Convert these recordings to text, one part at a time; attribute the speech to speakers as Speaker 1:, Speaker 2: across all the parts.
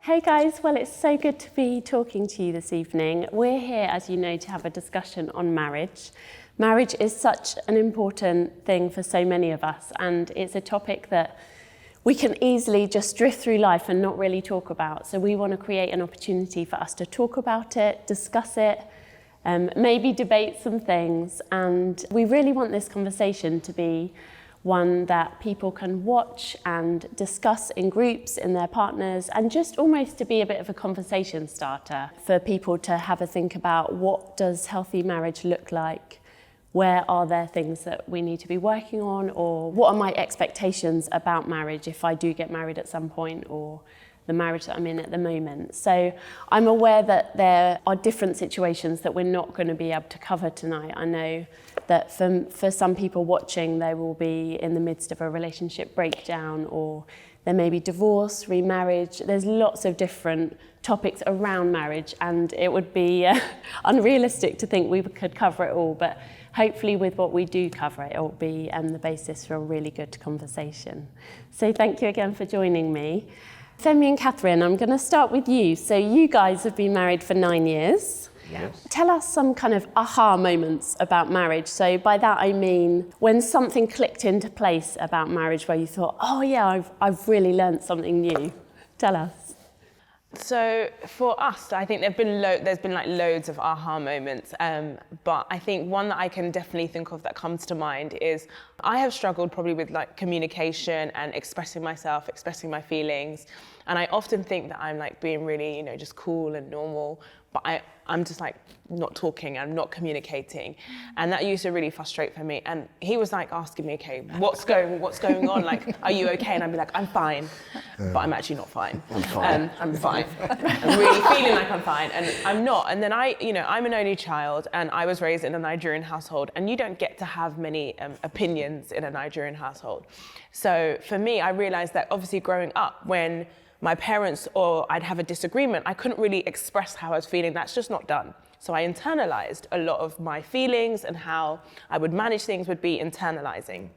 Speaker 1: Hey guys, well it's so good to be talking to you this evening. We're here, as you know, to have a discussion on marriage. Marriage is such an important thing for so many of us, and it's a topic that we can easily just drift through life and not really talk about. So we want to create an opportunity for us to talk about it, discuss it, maybe debate some things. And we really want this conversation to be one that people can watch and discuss in groups, in their partners, and just almost to be a bit of a conversation starter for people to have a think about what does healthy marriage look like? Where are there things that we need to be working on, or what are my expectations about marriage if I do get married at some point, or the marriage that I'm in at the moment. So I'm aware that there are different situations that we're not going to be able to cover tonight. I know that for some people watching, they will be in the midst of a relationship breakdown, or there may be divorce, remarriage. There's lots of different topics around marriage, and it would be unrealistic to think we could cover it all, but hopefully with what we do cover, it will be the basis for a really good conversation. So thank you again for joining me. Femi and Catherine, I'm going to start with you. So you guys have been married for 9 years.
Speaker 2: Yes.
Speaker 1: Tell us some kind of aha moments about marriage. So by that I mean when something clicked into place about marriage where you thought, oh yeah, I've really learned something new. Tell us.
Speaker 2: So for us, I think there's been like loads of aha moments, but I think one that I can definitely think of that comes to mind is I have struggled probably with like communication and expressing myself, expressing my feelings, and I often think that I'm like being really, just cool and normal, but I'm just like not talking, I'm not communicating, and that used to really frustrate for me. And he was like asking me, okay, what's going on? Like, are you okay? And I'd be like, I'm fine, but I'm actually not fine.
Speaker 3: I'm fine.
Speaker 2: I'm fine. I'm really feeling like I'm fine, and I'm not. And then I'm an only child, and I was raised in a Nigerian household, and you don't get to have many opinions in a Nigerian household. So for me, I realized that obviously growing up, when my parents or I'd have a disagreement, I couldn't really express how I was feeling. That's just not done. So I internalized a lot of my feelings, and how I would manage things would be internalizing.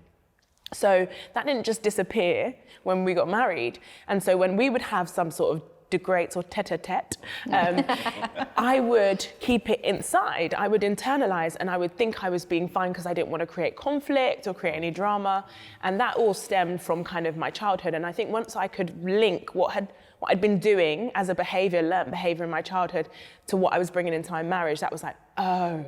Speaker 2: So that didn't just disappear when we got married. And so when we would have some sort of debates or tete-a-tete, I would keep it inside. I would internalize, and I would think I was being fine because I didn't want to create conflict or create any drama. And that all stemmed from kind of my childhood. And I think once I could link what I'd been doing as a learned behavior in my childhood to what I was bringing into my marriage, that was like, oh,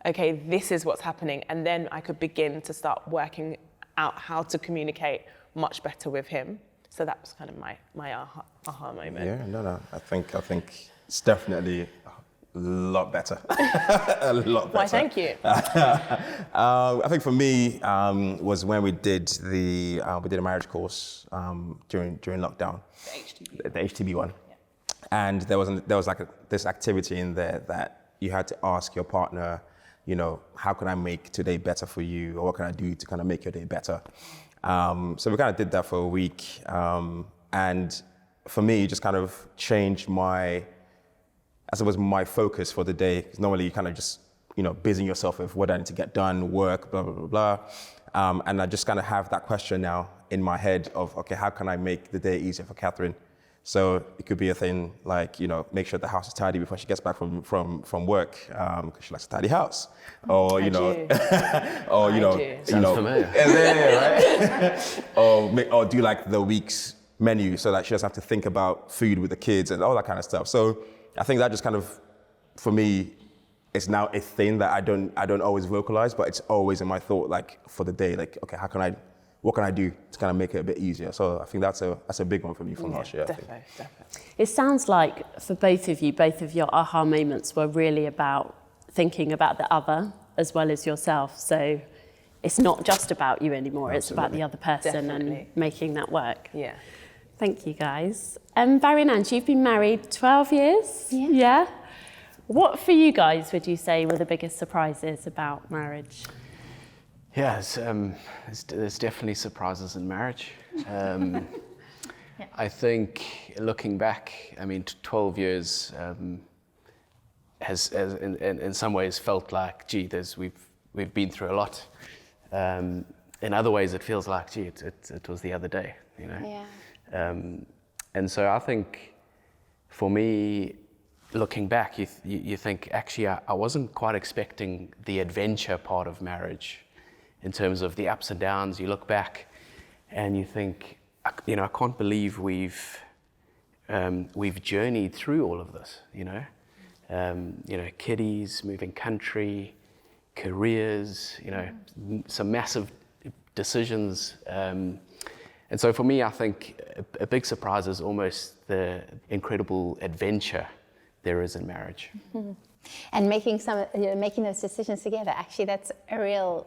Speaker 2: okay, this is what's happening. And then I could begin to start working out how to communicate much better with him. So that was kind of my aha moment.
Speaker 3: Yeah, no. I think it's definitely a lot better. A lot better.
Speaker 2: Why, thank you.
Speaker 3: I think for me was when we did a marriage course during lockdown. The HTB one. Yeah. And there was like this activity in there that you had to ask your partner, how can I make today better for you, or what can I do to kind of make your day better? So we kind of did that for a week, and for me, it just kind of changed my focus for the day. Because normally you kind of just, busying yourself with what I need to get done, work, blah, blah, blah, blah. And I just kind of have that question now in my head of, okay, how can I make the day easier for Catherine? So it could be a thing like, make sure the house is tidy before she gets back from work, because she likes a tidy house. Or, or,
Speaker 4: Sounds familiar.
Speaker 3: Right? or do like the week's menu so that she doesn't have to think about food with the kids and all that kind of stuff. So I think that just kind of, for me, it's now a thing that I don't always vocalize, but it's always in my thought, like for the day, like, okay, what can I do to kind of make it a bit easier? So I think that's a big one for me from last year.
Speaker 2: Definitely.
Speaker 1: It sounds like for both of your aha moments were really about thinking about the other as well as yourself. So it's not just about you anymore, Absolutely. It's about the other person. Definitely. And making that work.
Speaker 2: Yeah.
Speaker 1: Thank you, guys. Barry and Ange, you've been married 12 years? Yeah. What for you guys would you say were the biggest surprises about marriage?
Speaker 4: Yeah, there's definitely surprises in marriage. I think looking back, 12 years has in some ways felt like, gee, we've been through a lot. In other ways, it feels like, gee, it was the other day,
Speaker 5: Yeah.
Speaker 4: And so I think for me, looking back, you think, actually, I wasn't quite expecting the adventure part of marriage in terms of the ups and downs. You look back and you think, you know, I can't believe we've journeyed through all of this, you know, kiddies, moving country, careers, you know, some massive decisions. And so for me, I think a big surprise is almost the incredible adventure there is in marriage.
Speaker 5: Mm-hmm. And making those decisions together, actually that's a real,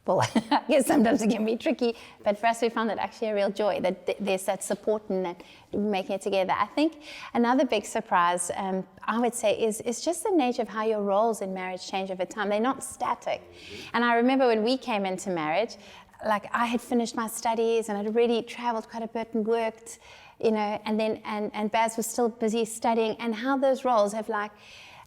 Speaker 5: well, I guess sometimes it can be tricky, but for us we found that actually a real joy, that there's that support and that making it together. I think another big surprise, I would say, is just the nature of how your roles in marriage change over time. They're not static. And I remember when we came into marriage, like I had finished my studies and I'd already traveled quite a bit and worked, you know, and then and Baz was still busy studying, and how those roles have like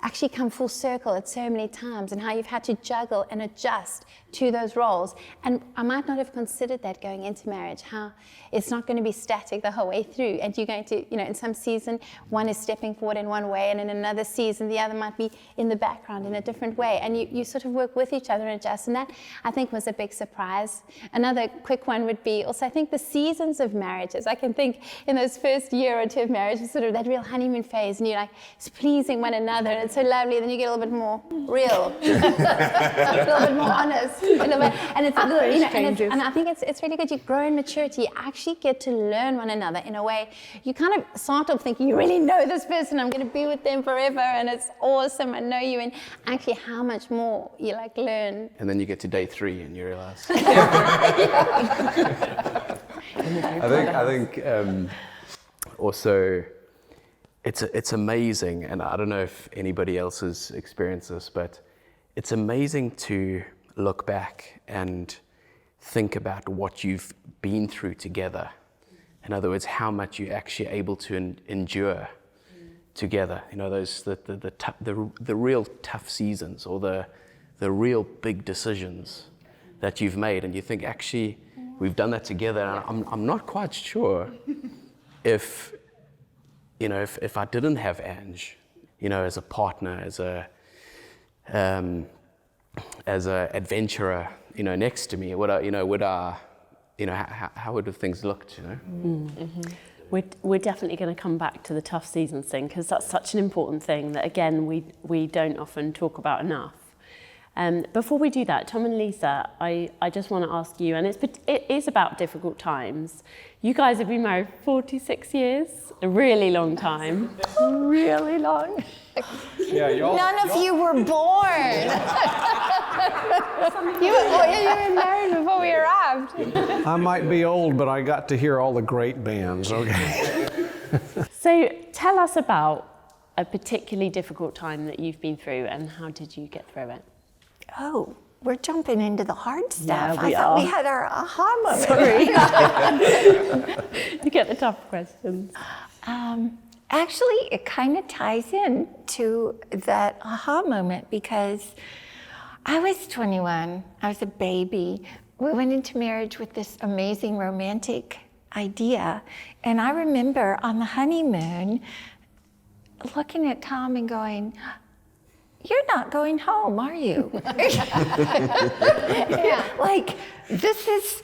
Speaker 5: actually come full circle at so many times, and how you've had to juggle and adjust to those roles. And I might not have considered that going into marriage, how it's not going to be static the whole way through, and you're going to, you know, in some season one is stepping forward in one way, and in another season the other might be in the background in a different way, and you sort of work with each other and adjust, and that I think was a big surprise. Another quick one would be also, I think, the seasons of marriages. I can think in those first year or two of marriage, sort of that real honeymoon phase, and you're like pleasing one another, and it's so lovely, then you get a little bit more real, a little bit more honest, and it's a little, you know, and I think it's really good. You grow in maturity. You actually get to learn one another in a way. You kind of start off thinking you really know this person. I'm going to be with them forever, and it's awesome. I know you, and actually, how much more you like learn.
Speaker 4: And then you get to day 3 and you realize. I think also it's amazing, and I don't know if anybody else has experienced this, but it's amazing to look back and think about what you've been through together. In other words, how much you're actually able to endure together. You know, those the real tough seasons, or the real big decisions that you've made, and you think, actually, we've done that together. And I'm not quite sure if, you know, if I didn't have Ange, you know, as a partner, as a adventurer, you know, next to me, how would have things looked, you know?
Speaker 1: Mm-hmm. We're definitely going to come back to the tough seasons thing, because that's such an important thing that, again, we don't often talk about enough. Before we do that, Tom and Lisa, I just want to ask you, and it is about difficult times. You guys have been married 46 years, a really long time.
Speaker 5: Really long.
Speaker 6: Yeah,
Speaker 5: None of you were born. You were married before we arrived.
Speaker 6: I might be old, but I got to hear all the great bands, okay?
Speaker 1: So tell us about a particularly difficult time that you've been through, and how did you get through it?
Speaker 7: Oh, we're jumping into the hard stuff.
Speaker 1: Yeah, we
Speaker 7: I thought
Speaker 1: are.
Speaker 7: we had our aha moment.
Speaker 1: Sorry. You get the tough questions.
Speaker 7: Actually, it kind of ties in to that aha moment, because I was 21. I was a baby. We went into marriage with this amazing romantic idea. And I remember on the honeymoon looking at Tom and going, "You're not going home, are you?" Yeah. Like, this is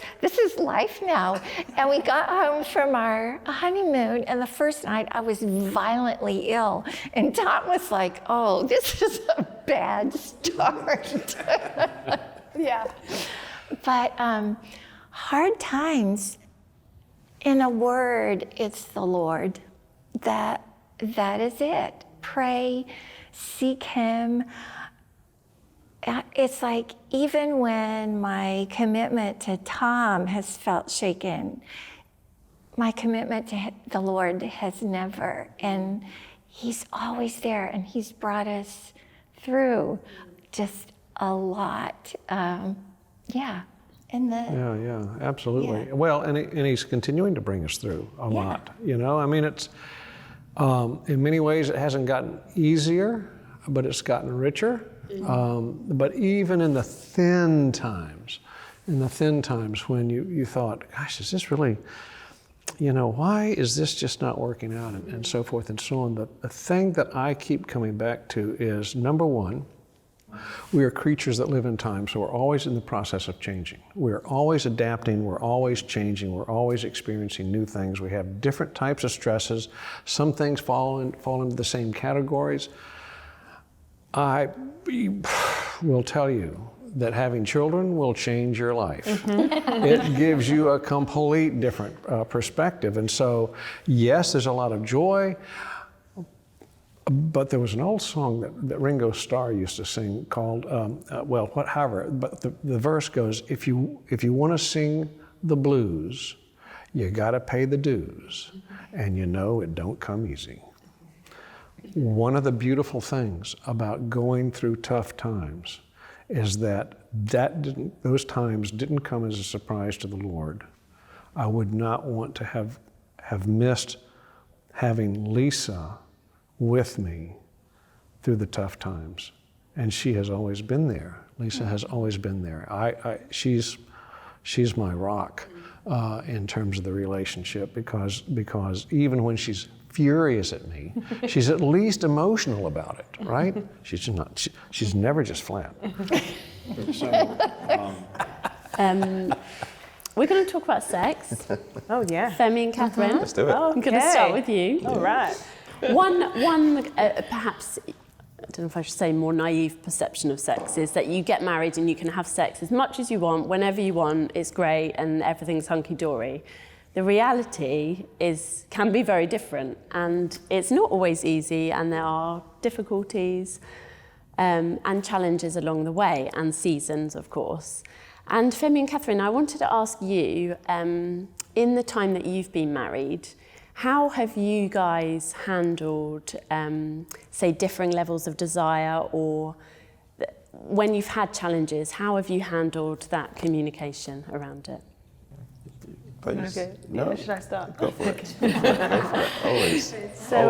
Speaker 7: life now. And we got home from our honeymoon, and the first night I was violently ill. And Tom was like, "Oh, this is a bad start." Yeah. But hard times, in a word, it's the Lord. That is it. Pray. Seek Him. It's like, even when my commitment to Tom has felt shaken, my commitment to the Lord has never. And He's always there, and He's brought us through just a lot. Yeah,
Speaker 6: absolutely.
Speaker 7: Yeah.
Speaker 6: Well, and He's continuing to bring us through a lot. You know, I mean, it's in many ways it hasn't gotten easier, but it's gotten richer. But even in the thin times when you thought, "Gosh, is this really why is this just not working out, and so forth and so on. The thing that I keep coming back to is, number one, we are creatures that live in time, so we're always in the process of changing. We're always adapting, we're always changing, we're always experiencing new things. We have different types of stresses. Some things fall into the same categories. I will tell you that having children will change your life. It gives you a complete different perspective. And so, yes, there's a lot of joy. But there was an old song that Ringo Starr used to sing called, but the verse goes, if you want to sing the blues, you got to pay the dues, and it don't come easy. One of the beautiful things about going through tough times is those times didn't come as a surprise to the Lord. I would not want to have missed having Lisa with me through the tough times, and she has always been there. Lisa has always been there. She's my rock in terms of the relationship, because even when she's furious at me, she's at least emotional about it, right? She's never just flat.
Speaker 1: We're going to talk about sex.
Speaker 2: Oh yeah.
Speaker 1: Femi and Catherine.
Speaker 3: Let's do it.
Speaker 1: I'm going to start with you.
Speaker 2: All right.
Speaker 1: One perhaps, I don't know if I should say more naive perception of sex is that you get married and you can have sex as much as you want, whenever you want, it's great and everything's hunky-dory. The reality can be very different, and it's not always easy, and there are difficulties and challenges along the way, and seasons, of course. And Femi and Catherine, I wanted to ask you, in the time that you've been married, how have you guys handled, say, differing levels of desire, or when you've had challenges, how have you handled that communication around it?
Speaker 2: Okay.
Speaker 3: No?
Speaker 2: Yeah, should I start?
Speaker 3: Go for it. Go for it. Always.
Speaker 2: So,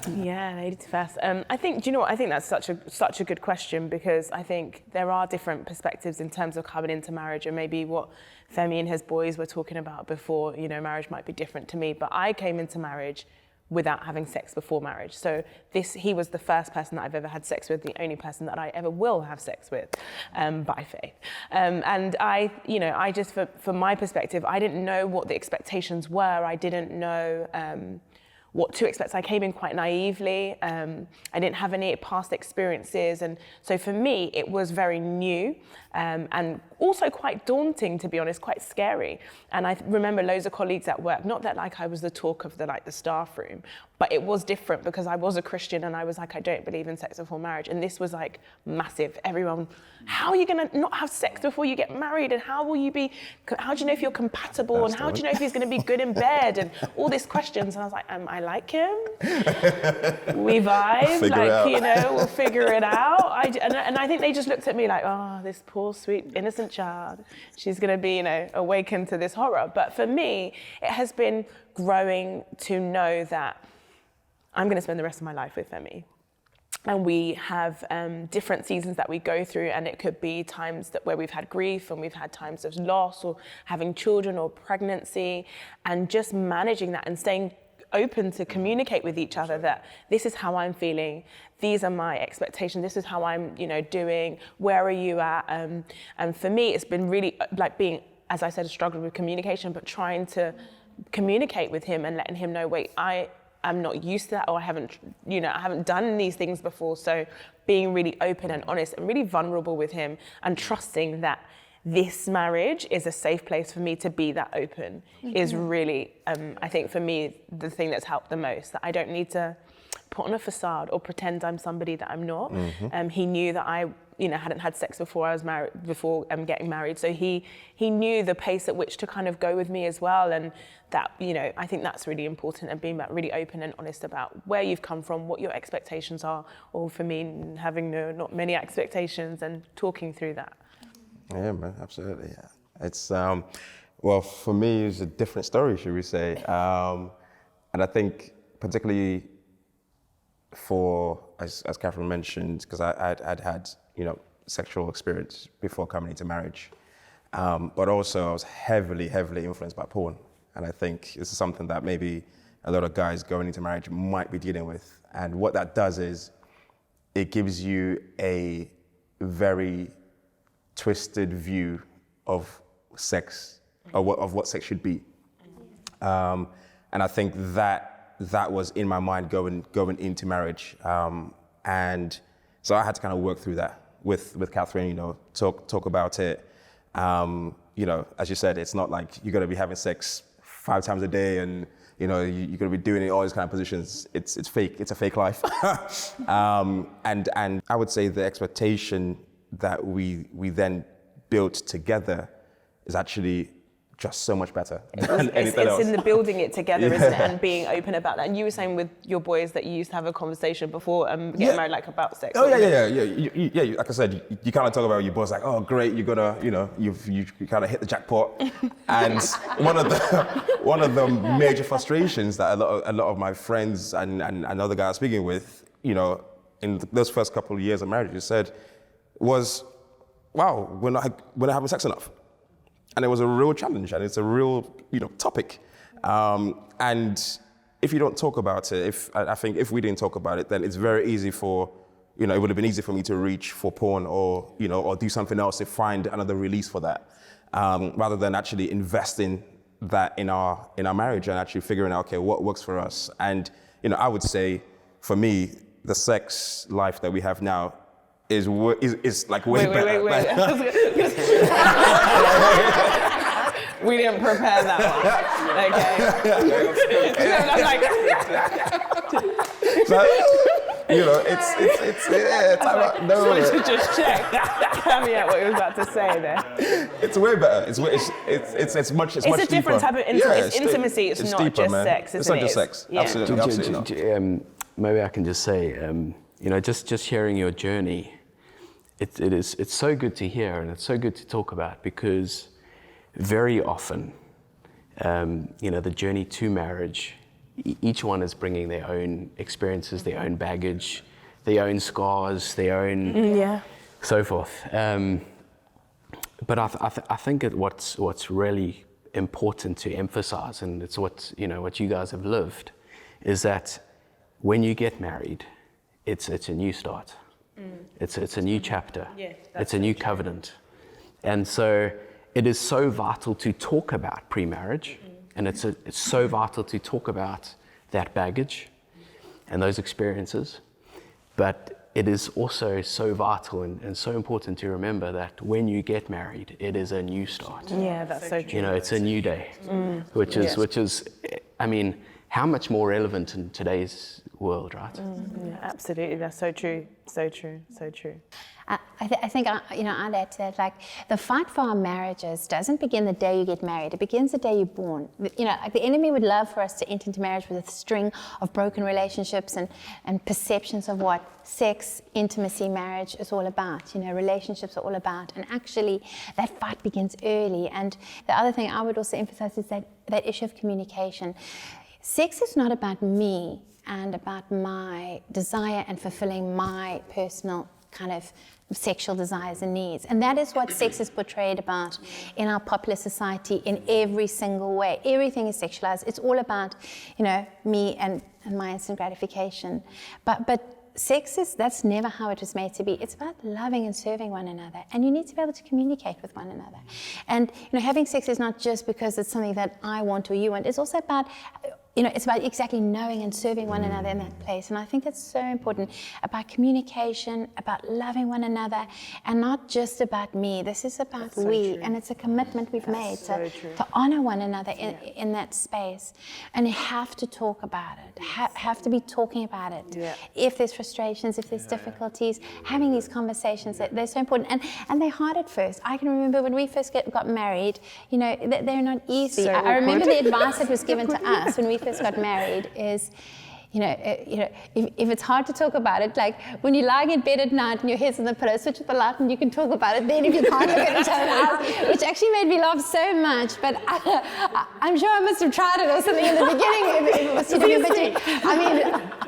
Speaker 2: ladies first. I think, do you know what? I think that's such a good question, because I think there are different perspectives in terms of coming into marriage, and maybe what Femi and his boys were talking about before, marriage might be different to me. But I came into marriage without having sex before marriage. So he was the first person that I've ever had sex with, the only person that I ever will have sex with, by faith. And I just, from my perspective, I didn't know what the expectations were. I didn't know what to expect. I came in quite naively. I didn't have any past experiences. And so for me, it was very new and also quite daunting, to be honest, quite scary. And I remember loads of colleagues at work, not that I was the talk of the staff room, but it was different because I was a Christian and I was like, I don't believe in sex before marriage. And this was massive. Everyone, how are you gonna not have sex before you get married? And how do you know if you're compatible? And how do you know if he's gonna be good in bed? And all these questions. And I was like, I like him. We vibe, we'll figure it out. And I think they just looked at me like, oh, this poor, sweet, innocent child. She's gonna be, awakened to this horror. But for me, it has been growing to know that I'm going to spend the rest of my life with Femi. And we have different seasons that we go through, and it could be times where we've had grief, and we've had times of loss, or having children, or pregnancy, and just managing that and staying open to communicate with each other that this is how I'm feeling, these are my expectations, this is how I'm doing, where are you at? And for me, it's been really being, as I said, a struggle with communication, but trying to communicate with him and letting him know, wait, I'm not used to that, or I haven't done these things before. So being really open and honest and really vulnerable with him, and trusting that this marriage is a safe place for me to be that open is really, I think for me, the thing that's helped the most, that I don't need to put on a facade or pretend I'm somebody that I'm not. He knew that I hadn't had sex before I was married, before getting married. So he knew the pace at which to kind of go with me as well. And that, I think that's really important, and being really open and honest about where you've come from, what your expectations are, or for me, having not many expectations, and talking through that.
Speaker 3: Yeah, man, absolutely. Yeah. It's, well, for me, it's a different story, should we say. And I think particularly as Catherine mentioned, because I'd had, sexual experience before coming into marriage. But also I was heavily influenced by porn. And I think this is something that maybe a lot of guys going into marriage might be dealing with. And what that does is it gives you a very twisted view of sex, of what sex should be. And I think that was in my mind going into marriage. And so I had to kind of work through that with Catherine, you know, talk about it. You know, as you said, it's not like you're gonna be having sex 5 times a day and, you know, you're gonna be doing it in all these kind of positions. It's fake, it's a fake life. And I would say the expectation that we then built together is actually just so much better than anything else.
Speaker 2: It's in the building it together, isn't it? And being open about that. And you were saying with your boys that you used to have a conversation before getting married, like about sex.
Speaker 3: Oh yeah. Like I said, you kind of talk about your boys like, oh great, you gotta, you know, you kind of hit the jackpot. And one of the major frustrations that a lot of my friends and other guys speaking with, you know, in those first couple of years of marriage, you said, was, wow, we're not having sex enough. And it was a real challenge, and it's a real, you know, topic. And if you don't talk about it, I think if we didn't talk about it, then it's very easy for, you know, it would have been easy for me to reach for porn or, you know, or do something else to find another release for that, rather than actually investing that in our marriage and actually figuring out, okay, what works for us. And, you know, I would say, for me, the sex life that we have now is like way better.
Speaker 2: Wait. We didn't prepare that one. Okay.
Speaker 3: So, you know, it's time
Speaker 2: I wanted to just check. Caveat what you was about to say there.
Speaker 3: It's way better. It's much
Speaker 2: It's a different type of intimacy. It's not
Speaker 3: deeper,
Speaker 2: just
Speaker 3: man.
Speaker 2: sex,
Speaker 3: It's
Speaker 2: isn't
Speaker 3: not just sex.
Speaker 2: Yeah.
Speaker 3: Absolutely not.
Speaker 4: Maybe I can just say, you know, just hearing your journey, it's so good to hear and it's so good to talk about, because very often, you know, the journey to marriage, each one is bringing their own experiences, their own baggage, their own scars, their own so forth. But I think what's really important to emphasize, and it's what you guys have lived, is that when you get married, it's a new start. It's a new chapter. It's a new covenant. And so it is so vital to talk about pre-marriage, and it's so vital to talk about that baggage and those experiences. But it is also so vital and so important to remember that when you get married, it is a new start.
Speaker 2: Yeah, that's so true.
Speaker 4: You know, it's a new day, which is, I mean, how much more relevant in today's world, right?
Speaker 2: Yeah, absolutely, that's so true, so true, so true.
Speaker 5: I think, you know, I'd add to that, like, the fight for our marriages doesn't begin the day you get married. It begins the day you're born. You know, like, the enemy would love for us to enter into marriage with a string of broken relationships and perceptions of what sex, intimacy, marriage is all about, you know, relationships are all about. And actually, that fight begins early. And the other thing I would also emphasize is that issue of communication. Sex is not about me and about my desire and fulfilling my personal kind of sexual desires and needs. And that is what sex is portrayed about in our popular society in every single way. Everything is sexualized. It's all about, you know, me and my instant gratification. But sex that's never how it was made to be. It's about loving and serving one another. And you need to be able to communicate with one another. And, you know, having sex is not just because it's something that I want or you want. It's also about, you know, it's about exactly knowing and serving one another in that place. And I think that's so important, about communication, about loving one another, and not just about me. This is about we, and it's a commitment we've made to honor one another in that space. And you have to talk about it, have to be talking about it. Yeah. If there's frustrations, if there's difficulties, having these conversations, they're so important. And they're hard at first. I can remember when we first got married, you know, they're not easy. I remember the advice that was given to us when we first got married is, if it's hard to talk about it, like when you're lying in bed at night and your head's on the pillow, switch off the light and you can talk about it. Then if you can't look at each other in the eyes, which actually made me laugh so much. But I'm sure I must have tried it or something in the beginning. If it was too difficult. I mean,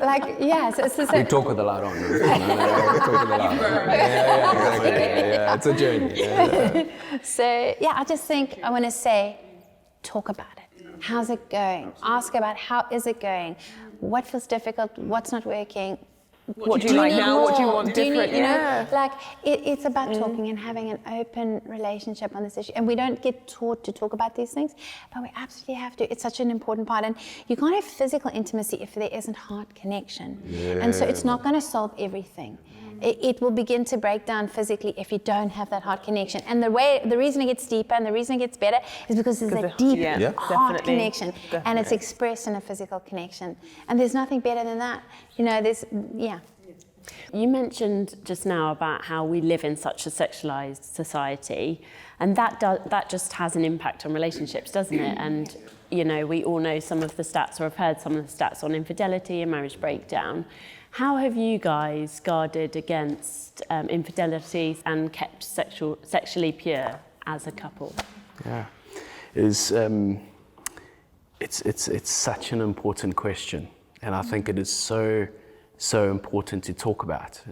Speaker 5: like, yeah. So
Speaker 4: we talk with the light on. We talk with the light on. Yeah, it's a journey. Yeah.
Speaker 5: So yeah, I just think I want to say, talk about it. How's it going? Ask about how is it going? What feels difficult? What's not working?
Speaker 2: What do you like
Speaker 5: need
Speaker 2: now? What do you
Speaker 5: more?
Speaker 2: want
Speaker 5: Do you
Speaker 2: different?
Speaker 5: need, you know, like it's about talking and having an open relationship on this issue. And we don't get taught to talk about these things, but we absolutely have to. It's such an important part. And you can't have physical intimacy if there isn't heart connection. And so it's not going to solve everything. It will begin to break down physically if you don't have that heart connection. And the reason it gets deeper and the reason it gets better is because there's a deep heart connection, and it's expressed in a physical connection. And there's nothing better than that. You know,
Speaker 1: You mentioned just now about how we live in such a sexualized society, and that just has an impact on relationships, doesn't it? And you know, we all know some of the stats, or have heard some of the stats on infidelity and marriage breakdown. How have you guys guarded against infidelity and kept sexually pure as a couple?
Speaker 4: Yeah, it's such an important question, and I think it is so important to talk about.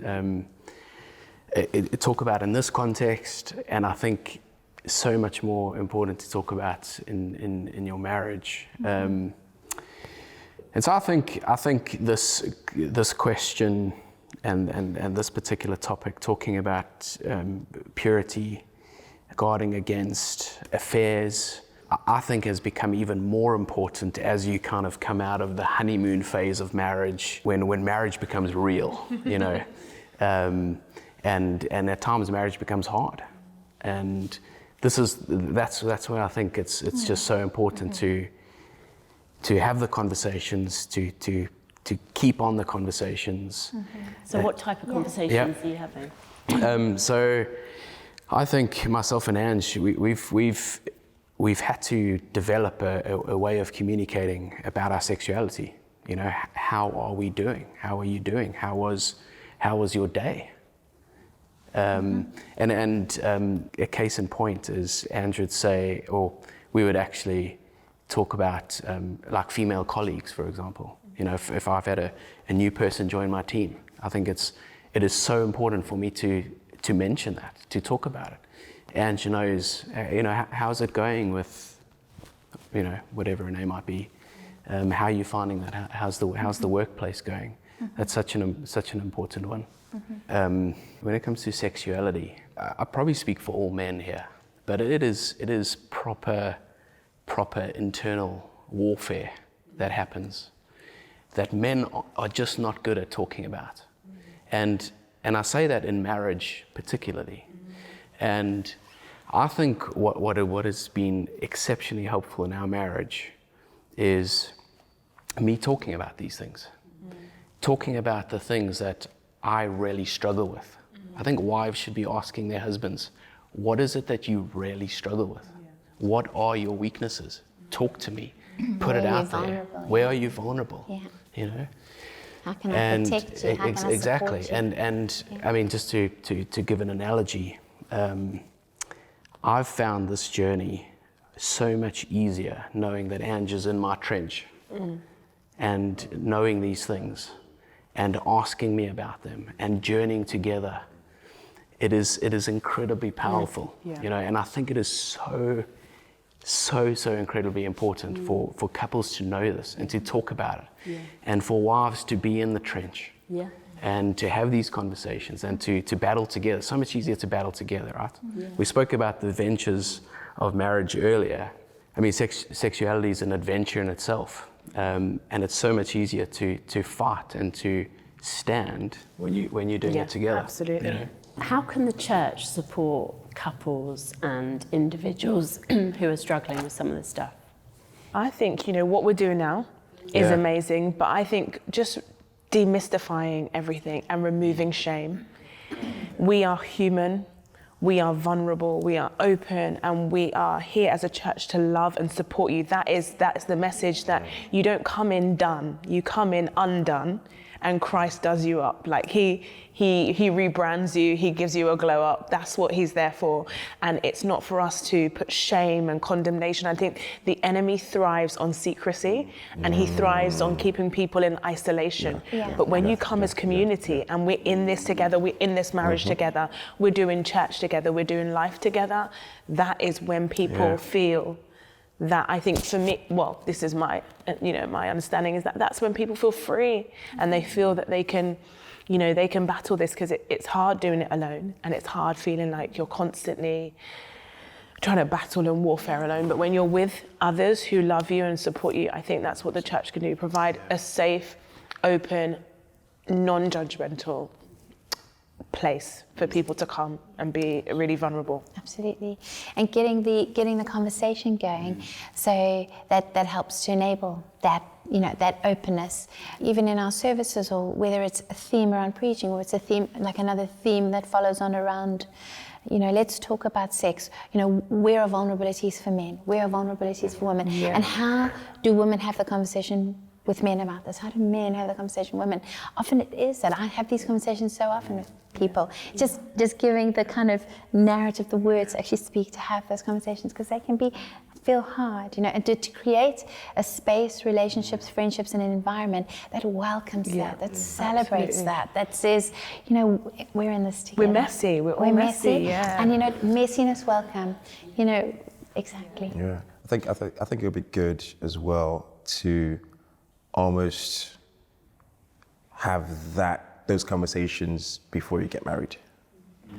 Speaker 4: Talk about in this context, and I think so much more important to talk about in your marriage. And so I think this question and this particular topic, talking about purity, guarding against affairs, I think has become even more important as you kind of come out of the honeymoon phase of marriage, when marriage becomes real, you know, and at times marriage becomes hard, and that's where I think it's just so important to have the conversations, to keep on the conversations.
Speaker 1: So what type of conversations are you having?
Speaker 4: So I think myself and Ange, we've had to develop a way of communicating about our sexuality. You know, how are we doing? How are you doing? How was your day? And a case in point is Ange would say, or we would actually talk about like female colleagues, for example. You know, if I've had a new person join my team, I think it is so important for me to mention that, to talk about it. And knows, you know, how's it going with, you know, whatever her name might be. How are you finding that? How's the workplace going? That's such an important one. When it comes to sexuality, I probably speak for all men here, but it is proper internal warfare that happens, that men are just not good at talking about. And I say that in marriage particularly. And I think what has been exceptionally helpful in our marriage is me talking about these things, talking about the things that I really struggle with. I think wives should be asking their husbands, what is it that you really struggle with? What are your weaknesses? Talk to me. Put it out there. Where are you vulnerable?
Speaker 5: Yeah.
Speaker 4: You know?
Speaker 5: How can I protect you? How can I support
Speaker 4: exactly.
Speaker 5: you?
Speaker 4: And I mean, just to give an analogy, I've found this journey so much easier knowing that Ange is in my trench and knowing these things and asking me about them and journeying together. It is incredibly powerful, you know, and I think it is so incredibly important for couples to know this and to talk about it, and for wives to be in the trench and to have these conversations and to battle together. So much easier to battle together, right? We spoke about the ventures of marriage earlier. I mean, sexuality is an adventure in itself, and it's so much easier to fight and to stand when you're doing it together.
Speaker 2: Absolutely.
Speaker 4: You know?
Speaker 1: How can the church support couples and individuals who are struggling with some of this stuff?
Speaker 2: I think, you know, what we're doing now is amazing, but I think just demystifying everything and removing shame. We are human, we are vulnerable, we are open, and we are here as a church to love and support you. That is the message, that you don't come in done, you come in undone, and Christ does you up. Like he rebrands you, he gives you a glow up. That's what he's there for. And it's not for us to put shame and condemnation. I think the enemy thrives on secrecy, and he thrives on keeping people in isolation. But when you come as community and we're in this together, we're in this marriage together, we're doing church together, we're doing life together, that is when people feel that I think for me, well, this is my, my understanding, is that that's when people feel free and they feel that they can, they can battle this, because it's hard doing it alone, and it's hard feeling like you're constantly trying to battle and warfare alone. But when you're with others who love you and support you, I think that's what the church can do, provide a safe, open, non-judgmental place for people to come and be really vulnerable.
Speaker 5: Absolutely. And getting the conversation going, so that helps to enable that, that openness. Even in our services, or whether it's a theme around preaching, or it's a theme, like another theme that follows on around, let's talk about sex. Where are vulnerabilities for men? Where are vulnerabilities for women?
Speaker 2: Yeah.
Speaker 5: And how do women have the conversation with men about this? How do men have the conversation with women? Often it is that I have these conversations so often with people. Just giving the kind of narrative, the words actually speak to have those conversations, because they can feel hard, and to create a space, relationships, friendships, and an environment that welcomes that celebrates that says, we're in this together.
Speaker 2: We're messy, we're all messy, yeah.
Speaker 5: And messiness welcome, exactly.
Speaker 3: Yeah, I think it would be good as well to almost have those conversations before you get married.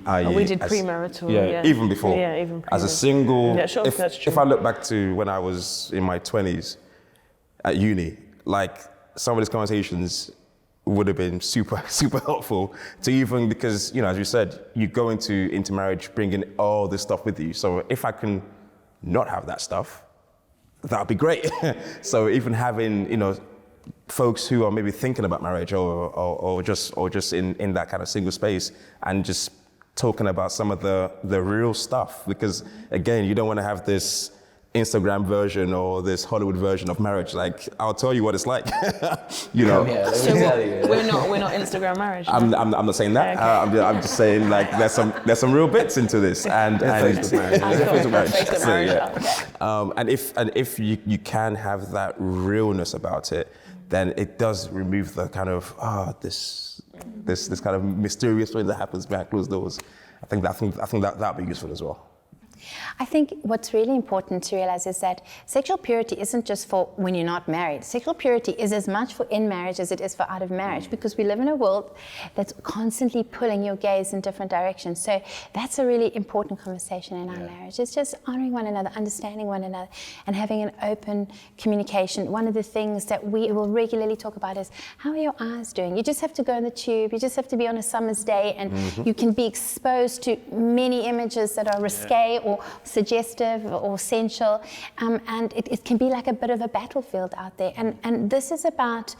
Speaker 2: We did premarital.
Speaker 3: Even before.
Speaker 2: Yeah, even
Speaker 3: as a single.
Speaker 2: Yeah, sure, that's true.
Speaker 3: If I look back to when I was in my 20s at uni, like some of these conversations would have been super, super helpful to even, because, as you said, you go into marriage bringing all this stuff with you. So if I can not have that stuff, that would be great. So even having, folks who are maybe thinking about marriage or just in that kind of single space, and just talking about some of the real stuff, because again, you don't want to have this Instagram version or this Hollywood version of marriage. Like, I'll tell you what it's like.
Speaker 4: Yeah,
Speaker 2: So we're not Instagram marriage.
Speaker 3: I'm not saying that.
Speaker 2: Okay.
Speaker 3: I'm just saying, like, there's some real bits into this, and Facebook marriage. And if you can have that realness about it, then it does remove the kind of this kind of mysterious thing that happens behind closed doors. I think that'd be useful as well.
Speaker 5: I think what's really important to realize is that sexual purity isn't just for when you're not married. Sexual purity is as much for in marriage as it is for out of marriage, because we live in a world that's constantly pulling your gaze in different directions. So that's a really important conversation in our marriage. It's just honoring one another, understanding one another, and having an open communication. One of the things that we will regularly talk about is, how are your eyes doing? You just have to go in the tube. You just have to be on a summer's day, and you can be exposed to many images that are risque or suggestive or sensual, and it can be like a bit of a battlefield out there. And this is about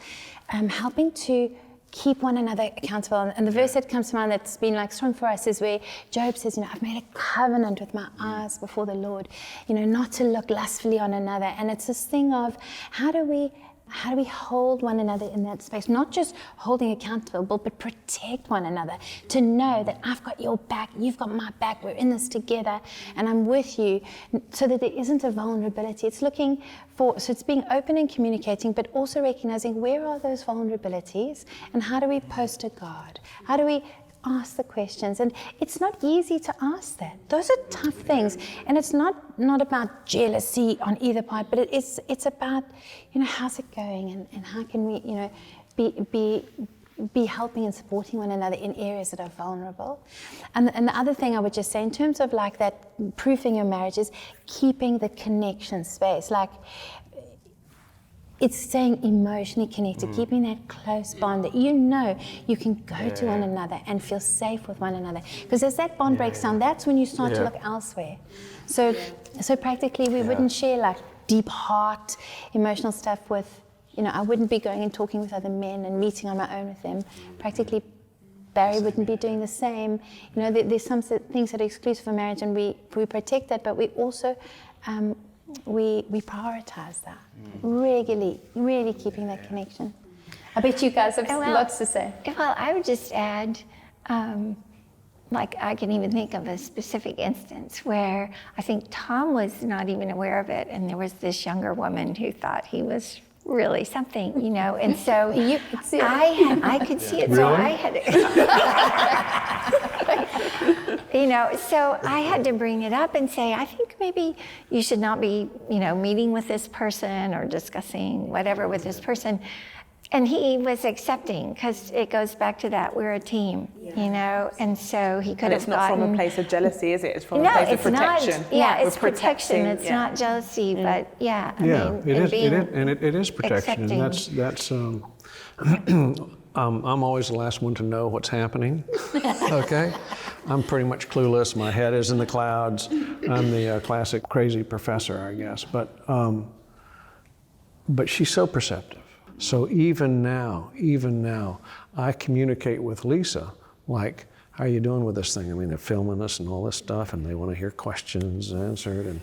Speaker 5: helping to keep one another accountable. And the verse that comes to mind that's been like strong for us is where Job says, I've made a covenant with my eyes before the Lord, not to look lustfully on another. And it's this thing of, how do we hold one another in that space? Not just holding accountable, but protect one another. To know that I've got your back, you've got my back, we're in this together, and I'm with you, so that there isn't a vulnerability. It's it's being open and communicating, but also recognizing where are those vulnerabilities, and how do we post to God? How do we ask the questions? And it's not easy to ask that. Those are tough things, and it's not about jealousy on either part, but it's about how's it going, and how can we be helping and supporting one another in areas that are vulnerable. And the other thing I would just say in terms of like that proofing your marriage is keeping the connection space. Like, it's staying emotionally connected, keeping that close bond that you can go to one another and feel safe with one another. Because as that bond breaks down, that's when you start to look elsewhere. So practically we wouldn't share like deep heart, emotional stuff with, I wouldn't be going and talking with other men and meeting on my own with them. Practically Barry wouldn't be doing the same. There's some things that are exclusive for marriage, and we protect that, but we also we prioritize that regularly, really keeping that connection. I bet you guys have lots to say.
Speaker 7: Well, I would just add, I can even think of a specific instance where I think Tom was not even aware of it, and there was this younger woman who thought he was really something, you know. And so I could see it.
Speaker 6: Really?
Speaker 7: So I had, you know, so I had to bring it up and say, I think maybe you should not be, you know, meeting with this person or discussing whatever with this person. And he was accepting, because it goes back to that, we're a team, you know, and so he could
Speaker 2: And
Speaker 7: have
Speaker 2: it's not
Speaker 7: gotten...
Speaker 2: from a place of jealousy, is it? It's from
Speaker 7: No,
Speaker 2: a place
Speaker 7: it's
Speaker 2: of protection.
Speaker 7: not. Yeah,
Speaker 2: We're
Speaker 7: it's protection.
Speaker 2: protecting,
Speaker 7: It's
Speaker 2: yeah.
Speaker 7: not jealousy, but yeah. I
Speaker 6: Yeah,
Speaker 7: mean,
Speaker 6: it is.
Speaker 7: being
Speaker 6: It is protection, and that's. I'm always the last one to know what's happening. Okay, I'm pretty much clueless. My head is in the clouds. I'm the classic crazy professor, I guess. But she's so perceptive. So even now, I communicate with Lisa like, how are you doing with this thing? I mean, they're filming us and all this stuff, and they want to hear questions answered. And,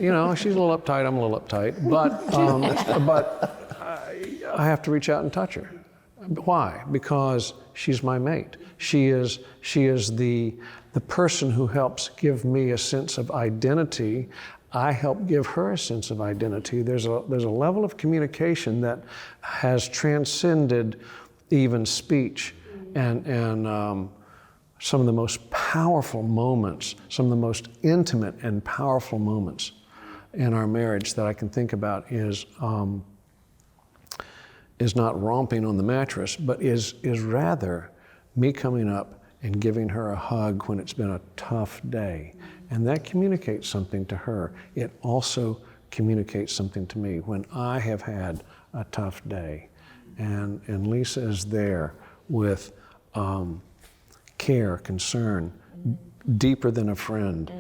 Speaker 6: you know, she's a little uptight, I'm a little uptight. But I have to reach out and touch her. Why? Because she's my mate. She is the person who helps give me a sense of identity. I help give her a sense of identity. There's a level of communication that has transcended even speech, and some of the most powerful moments, some of the most intimate and powerful moments in our marriage that I can think about is not romping on the mattress, but is rather me coming up and giving her a hug when it's been a tough day. And that communicates something to her. It also communicates something to me when I have had a tough day. And Lisa is there with care, concern, deeper than a friend.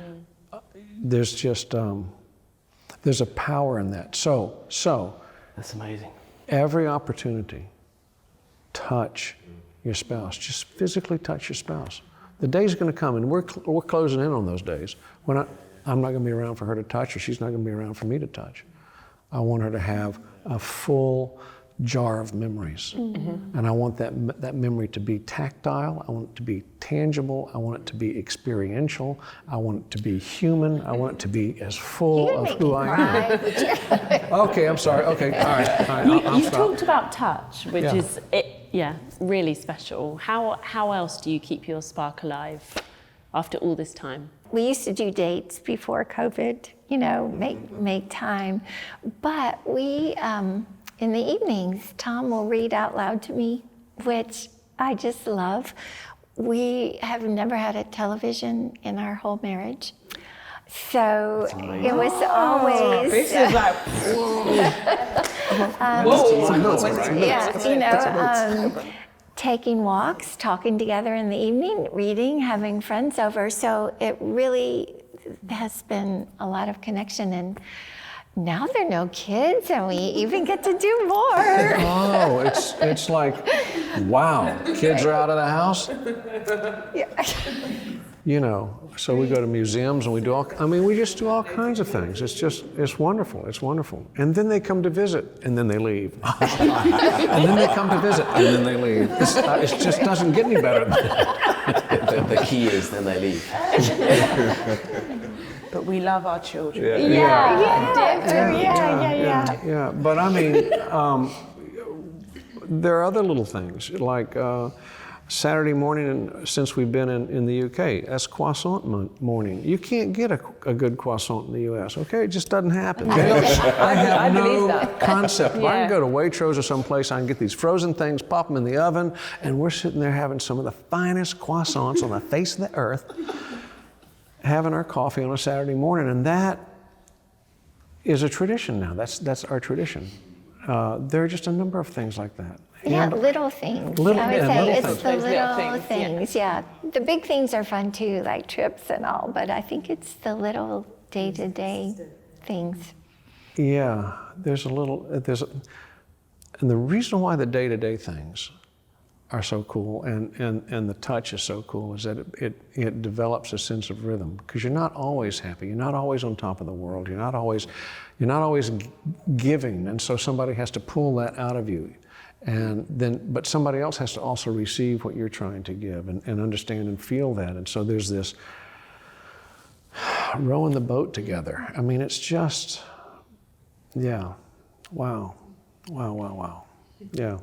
Speaker 6: There's just, there's a power in that. So
Speaker 4: That's amazing.
Speaker 6: every opportunity, touch your spouse. Just physically touch your spouse. The day's going to come, and we're closing in on those days when I'm not going to be around for her to touch, or she's not going to be around for me to touch. I want her to have a full jar of memories, and I want that memory to be tactile. I want it to be tangible. I want it to be experiential. I want it to be human. I want it to be as full of who I am. Okay, I'm sorry. Okay, all right. I'll
Speaker 1: You
Speaker 6: stop.
Speaker 1: talked about touch, which
Speaker 6: Yeah.
Speaker 1: is really special. How else do you keep your spark alive after all this time?
Speaker 7: We used to do dates before COVID, you know, make time. But we, in the evenings, Tom will read out loud to me, which I just love. We have never had a television in our whole marriage. So it was always...
Speaker 2: This is like,
Speaker 7: Yeah, you know, taking walks, talking together in the evening, reading, having friends over. So it really has been a lot of connection. And now there are no kids, and we even get to do more.
Speaker 6: Oh, it's like, wow, kids are out of the house? You know, so we go to museums and we do we just do all kinds of things. It's wonderful, it's wonderful. And then they come to visit, and then they leave. And then they come to visit, and then they leave. It just doesn't get any better than that.
Speaker 4: The key is then they leave.
Speaker 2: but we love our children.
Speaker 6: Yeah, but I mean, there are other little things, like Saturday morning, and since we've been in the UK, that's croissant morning. You can't get a good croissant in the US, okay? It just doesn't happen. I have
Speaker 2: believe
Speaker 6: no
Speaker 2: that.
Speaker 6: concept. I
Speaker 2: Yeah.
Speaker 6: can go to Waitrose or someplace, I can get these frozen things, pop them in the oven, and we're sitting there having some of the finest croissants on the face of the earth, having our coffee on a Saturday morning, and that is a tradition now. That's our tradition. There are just a number of things like that.
Speaker 7: Yeah, little things.
Speaker 6: Little-
Speaker 7: I would
Speaker 6: yeah,
Speaker 7: say
Speaker 6: little
Speaker 7: it's
Speaker 6: things.
Speaker 7: the
Speaker 2: Little
Speaker 7: little
Speaker 2: things,
Speaker 7: things, yeah. The big things are fun too, like trips and all, but I think it's the little day-to-day things.
Speaker 6: Yeah, and the reason why the day-to-day things are so cool and the touch is so cool is that it develops a sense of rhythm, because you're not always happy, you're not always on top of the world, you're not always giving, and so somebody has to pull that out of you. But somebody else has to also receive what you're trying to give and understand and feel that. And so there's this rowing the boat together. I mean, it's just, yeah, wow. Wow. Yeah.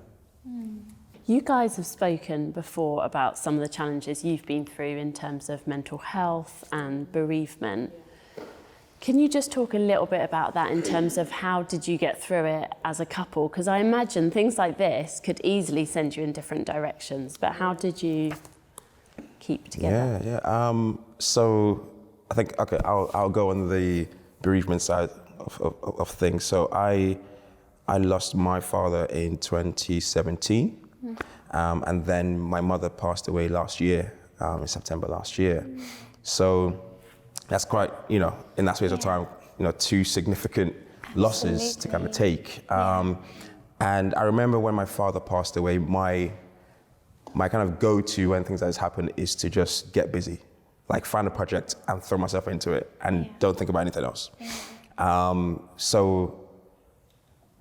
Speaker 1: You guys have spoken before about some of the challenges you've been through in terms of mental health and bereavement. Can you just talk a little bit about that in terms of how did you get through it as a couple? Because I imagine things like this could easily send you in different directions, but how did you keep together?
Speaker 3: Yeah. So I think, okay, I'll go on the bereavement side of things. So I lost my father in 2017, and then my mother passed away last year, in September last year. So that's quite, in that space of time, two significant losses to kind of take. And I remember when my father passed away, my kind of go-to when things like this happen is to just get busy, like find a project and throw myself into it and don't think about anything else.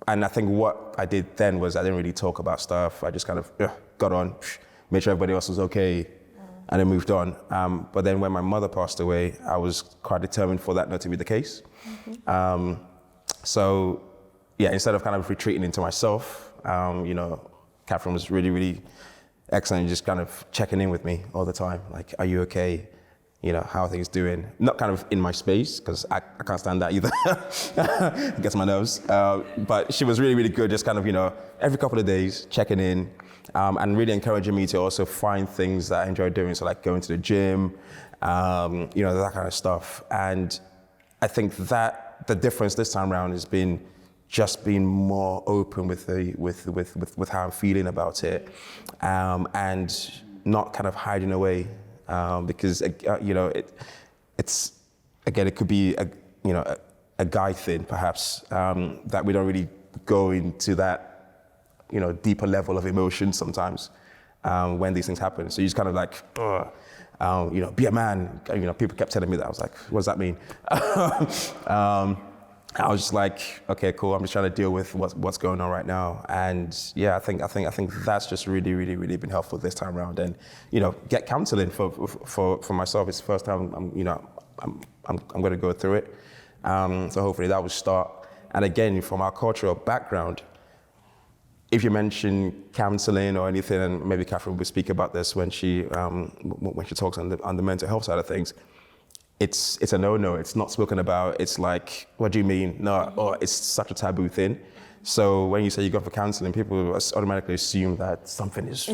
Speaker 3: And I think what I did then was I didn't really talk about stuff. I just kind of got on, made sure everybody else was okay, and then moved on. But then when my mother passed away, I was quite determined for that not to be the case. So yeah, instead of kind of retreating into myself, Catherine was really, really excellent, just kind of checking in with me all the time. Like, are you okay? How are things doing? Not kind of in my space, because I can't stand that either. It gets my nerves. But she was really, really good, just kind of, every couple of days, checking in, and really encouraging me to also find things that I enjoy doing. So like going to the gym, that kind of stuff. And I think that the difference this time around has been just being more open with how I'm feeling about it, and not kind of hiding away. Because it's again, it could be a guy thing perhaps, that we don't really go into that deeper level of emotion sometimes when these things happen. So you just kind of like be a man. People kept telling me that. I was like, what does that mean? I was just like, okay, cool. I'm just trying to deal with what's going on right now, and yeah, I think that's just really, really, really been helpful this time around. And get counselling for myself. It's the first time I'm going to go through it. So hopefully that will start. And again, from our cultural background, if you mention counselling or anything, and maybe Catherine will speak about this when she talks on the mental health side of things. It's a no-no. It's not spoken about. It's like, what do you mean? No, or it's such a taboo thing. So when you say you go for counselling, people automatically assume that something's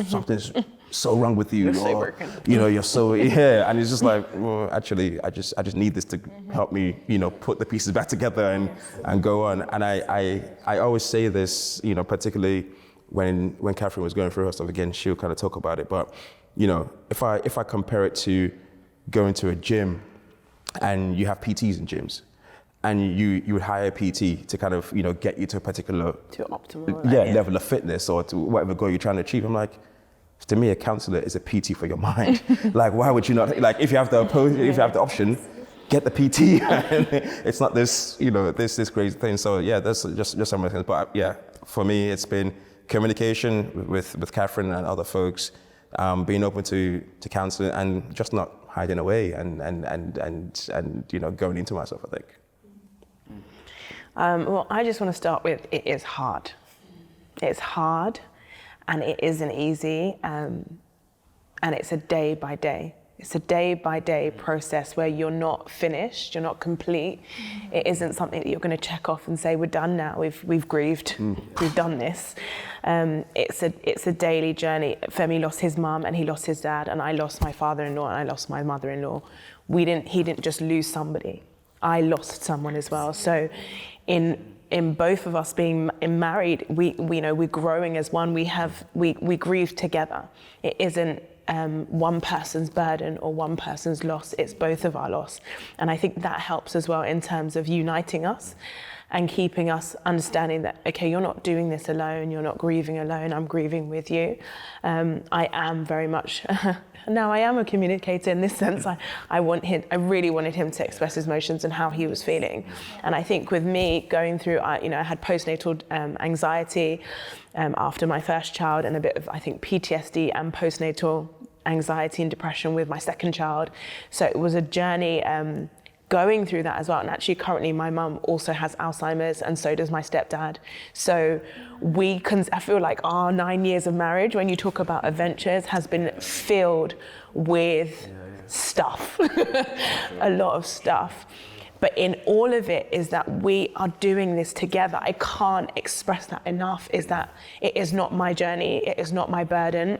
Speaker 3: so wrong with you.
Speaker 2: You're so broken.
Speaker 3: You're so, and it's just like, well, actually, I just need this to help me, put the pieces back together and go on. And I always say this, particularly when Catherine was going through her stuff again, she'll kind of talk about it. But if I compare it to going to a gym, and you have PTs in gyms, and you would hire a PT to kind of get you to a particular
Speaker 2: optimal
Speaker 3: level of fitness or to whatever goal you're trying to achieve. I'm like, to me, a counselor is a PT for your mind. Like, why would you not? Like, if you have the option, get the PT. It's not this this crazy thing. So yeah, that's just some of the things. But yeah, for me, it's been communication with Catherine and other folks, being open to counselling and just not hiding away and going into myself, I think.
Speaker 2: Well, I just want to start with, it is hard. It's hard, and it isn't easy, and it's a day by day. It's a day-by-day process where you're not finished, you're not complete. It isn't something that you're going to check off and say, we're done now, we've grieved, we've done this. It's a daily journey. Femi lost his mum and he lost his dad, and I lost my father-in-law and I lost my mother-in-law. He didn't just lose somebody. I lost someone as well. So in both of us being married, we're growing as one. We grieve together. It isn't one person's burden or one person's loss, it's both of our loss. And I think that helps as well in terms of uniting us and keeping us understanding that, okay, you're not doing this alone, you're not grieving alone, I'm grieving with you. I am very much, now I am a communicator in this sense. I really wanted him to express his emotions and how he was feeling. And I think with me going through, I had postnatal anxiety after my first child, and a bit of, I think, PTSD and postnatal anxiety and depression with my second child. So it was a journey going through that as well. And actually currently my mum also has Alzheimer's, and so does my stepdad. So I feel like our 9 years of marriage, when you talk about adventures, has been filled with stuff, a lot of stuff. But in all of it is that we are doing this together. I can't express that enough, is that it is not my journey, it is not my burden.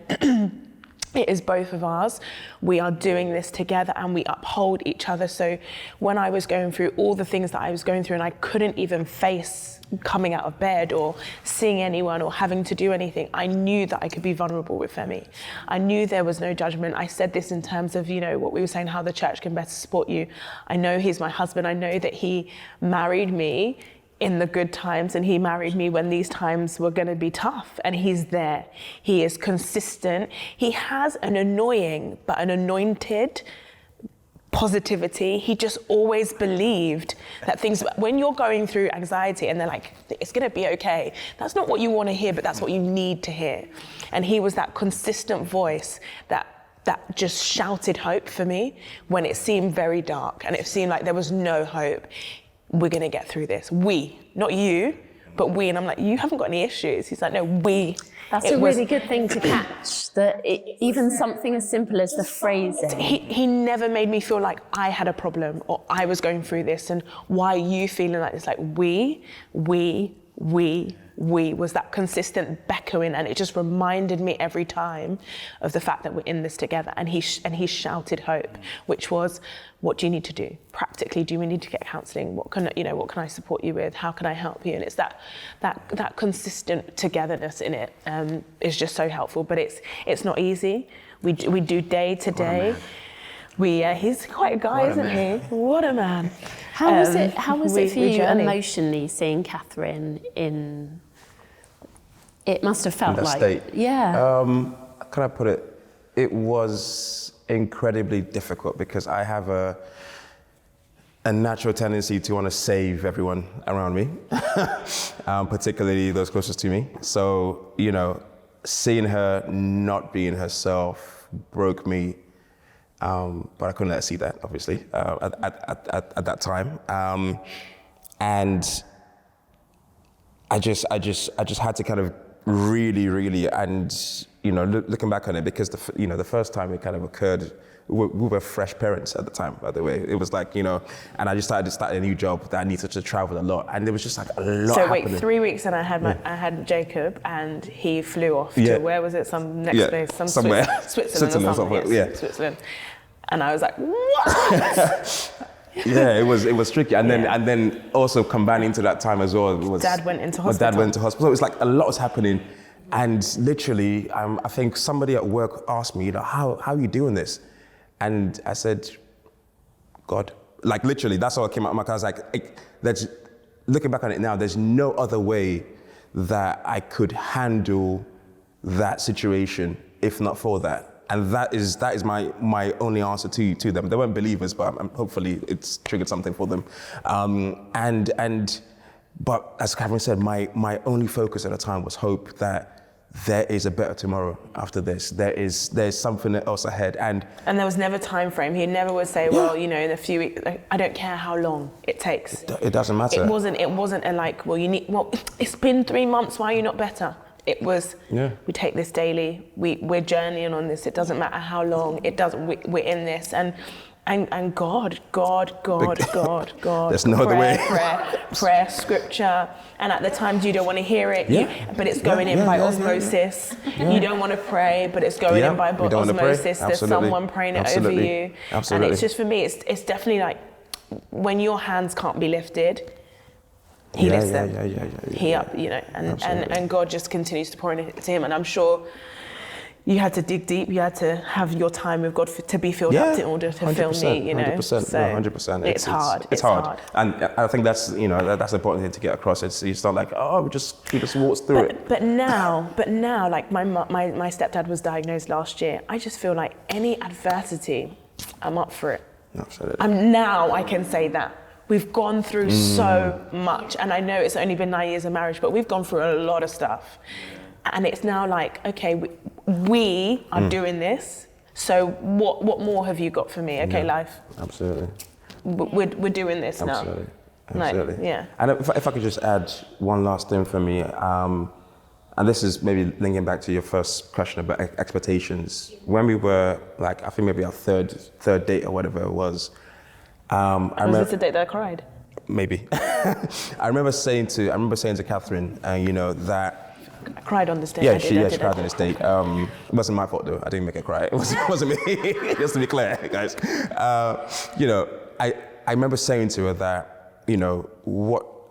Speaker 2: It is both of ours. We are doing this together and we uphold each other. So when I was going through all the things that I was going through and I couldn't even face coming out of bed or seeing anyone or having to do anything, I knew that I could be vulnerable with Femi. I knew there was no judgment. I said this in terms of, what we were saying, how the church can better support you. I know he's my husband. I know that he married me in the good times, and he married me when these times were going to be tough, and he's there. He is consistent. He has an annoying but an anointed positivity. He just always believed that things, when you're going through anxiety and they're like, it's going to be okay, that's not what you want to hear, but that's what you need to hear. And he was that consistent voice that just shouted hope for me when it seemed very dark and it seemed like there was no hope. We're going to get through this. We, not you, but we. And I'm like, you haven't got any issues. He's like, no, we.
Speaker 1: That's a really good thing to catch, that even something as simple as the phrasing.
Speaker 2: He never made me feel like I had a problem or I was going through this and why are you feeling like this? Like we was that consistent beckoning, and it just reminded me every time of the fact that we're in this together. And he shouted hope, which was, what do you need to do? Practically, do we need to get counselling? What can I support you with? How can I help you? And it's that consistent togetherness in it is just so helpful. But it's not easy. We do day to day. He's quite a guy, isn't he? What a man.
Speaker 1: How was it for you emotionally seeing Catherine in? It must have felt
Speaker 3: in that
Speaker 1: like
Speaker 3: state.
Speaker 1: Yeah.
Speaker 3: How can I put it? It was incredibly difficult because I have a natural tendency to want to save everyone around me, particularly those closest to me. So, seeing her not being herself broke me, but I couldn't let her see that, obviously, at that time. And I just had to kind of really, and looking back on it, because the first time it kind of occurred, we were fresh parents at the time, by the way. It was like, and I just started a new job that I needed to travel a lot, and there was just like a lot happening.
Speaker 2: So wait, 3 weeks and I had Jacob, and he flew off to, where was it, some next place,
Speaker 3: somewhere.
Speaker 2: Switzerland or something.
Speaker 3: Yes,
Speaker 2: Switzerland. And I was like, what?
Speaker 3: Yeah, it was tricky, and then also combining to that time as well was
Speaker 2: Dad went into hospital.
Speaker 3: My dad went to hospital. So it was like a lot was happening, and literally, I think somebody at work asked me, how are you doing this? And I said, God, like literally, that's how I came out of my car. I was like, looking back on it now, there's no other way that I could handle that situation if not for that. And that is my only answer to them. They weren't believers, but hopefully it's triggered something for them. But as Catherine said, my only focus at the time was hope that there is a better tomorrow after this. There's something else ahead. And
Speaker 2: there was never time frame. He never would say, well, in a few weeks, I don't care how long it takes.
Speaker 3: It doesn't matter.
Speaker 2: It wasn't a like, it's been 3 months, why are you not better? It was, we take this daily, we're journeying on this, it doesn't matter how long, we're in this, and God.
Speaker 3: There's no other way.
Speaker 2: Prayer, scripture, and at the times you don't want to hear it, but it's going in by osmosis. You don't want to pray, but it's going in by osmosis. There's someone praying it over you.
Speaker 3: Absolutely.
Speaker 2: And it's just, for me, it's definitely like, when your hands can't be lifted, he lifts them. And God just continues to pour into him. And I'm sure you had to dig deep. You had to have your time with God to be filled up in order to fill me.
Speaker 3: 100%.
Speaker 2: So
Speaker 3: 100%.
Speaker 2: It's hard.
Speaker 3: It's hard. And I think that's that's the important thing to get across. It's not like we just walk through it.
Speaker 2: But now, like my stepdad was diagnosed last year. I just feel like any adversity, I'm up for it.
Speaker 3: Absolutely.
Speaker 2: Now I can say that. We've gone through so much, and I know it's only been 9 years of marriage, but we've gone through a lot of stuff. And it's now like, okay, we are doing this, so what more have you got for me? Okay, life.
Speaker 3: Absolutely.
Speaker 2: we're doing this now.
Speaker 3: Absolutely.
Speaker 2: Like,
Speaker 3: Absolutely.
Speaker 2: yeah.
Speaker 3: And if I could just add one last thing for me, and this is maybe linking back to your first question about expectations. When we were like, I think maybe our third date or whatever it was.
Speaker 2: Was this the date that I cried?
Speaker 3: Maybe. I remember saying to Catherine, you know, that.
Speaker 2: I cried on this date.
Speaker 3: Yeah, she cried on this date. It wasn't my fault though. I didn't make her cry. It wasn't me. Just to be clear, guys. You know, I remember saying to her that, you know,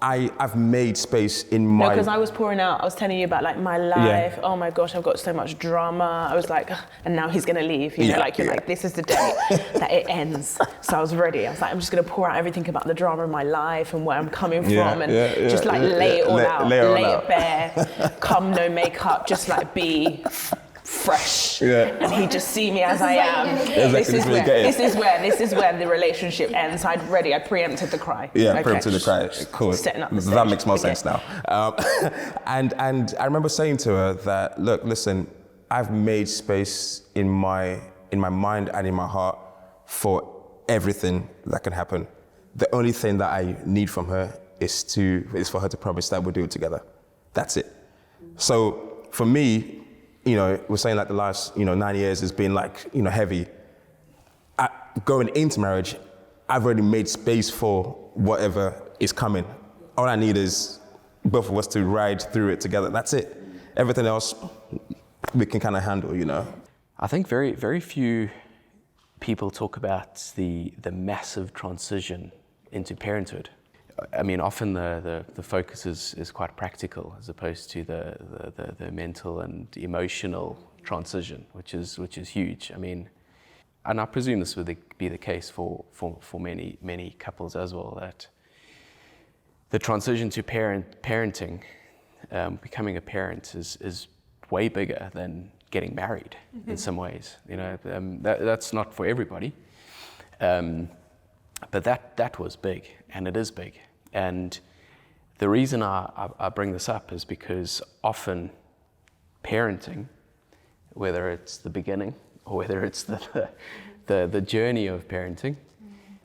Speaker 3: I've made space in my...
Speaker 2: No, because I was pouring out. I was telling you about like my life. Yeah. Oh my gosh, I've got so much drama. I was like, ugh, and now he's gonna leave. You know, like you're like, this is the day that it ends. So I was ready. I was like, I'm just gonna pour out everything about the drama in my life and where I'm coming from, and just like lay it all out, lay it bare. Come no makeup, just like be fresh. And he just see me as I am. This is where the relationship ends. I preempted the cry.
Speaker 3: Yeah, preempted the cry. Cool.
Speaker 2: Setting up the
Speaker 3: that makes more sense now. And I remember saying to her that, look, listen, I've made space in my mind and in my heart for everything that can happen. The only thing that I need from her is for her to promise that we'll do it together. That's it. So for me, you know, we're saying like the last, 9 years has been like, heavy. Going into marriage, I've already made space for whatever is coming. All I need is both of us to ride through it together. That's it. Everything else, we can kind of handle,
Speaker 4: I think very, very few people talk about the massive transition into parenthood. I mean, often the focus is quite practical as opposed to the mental and emotional transition, which is huge. I mean, and I presume this would be the case for many couples as well, that the transition to parenting, becoming a parent is way bigger than getting married in some ways. You know, that's not for everybody, but that was big, and it is big. And the reason I bring this up is because often parenting, whether it's the beginning or whether it's the journey of parenting,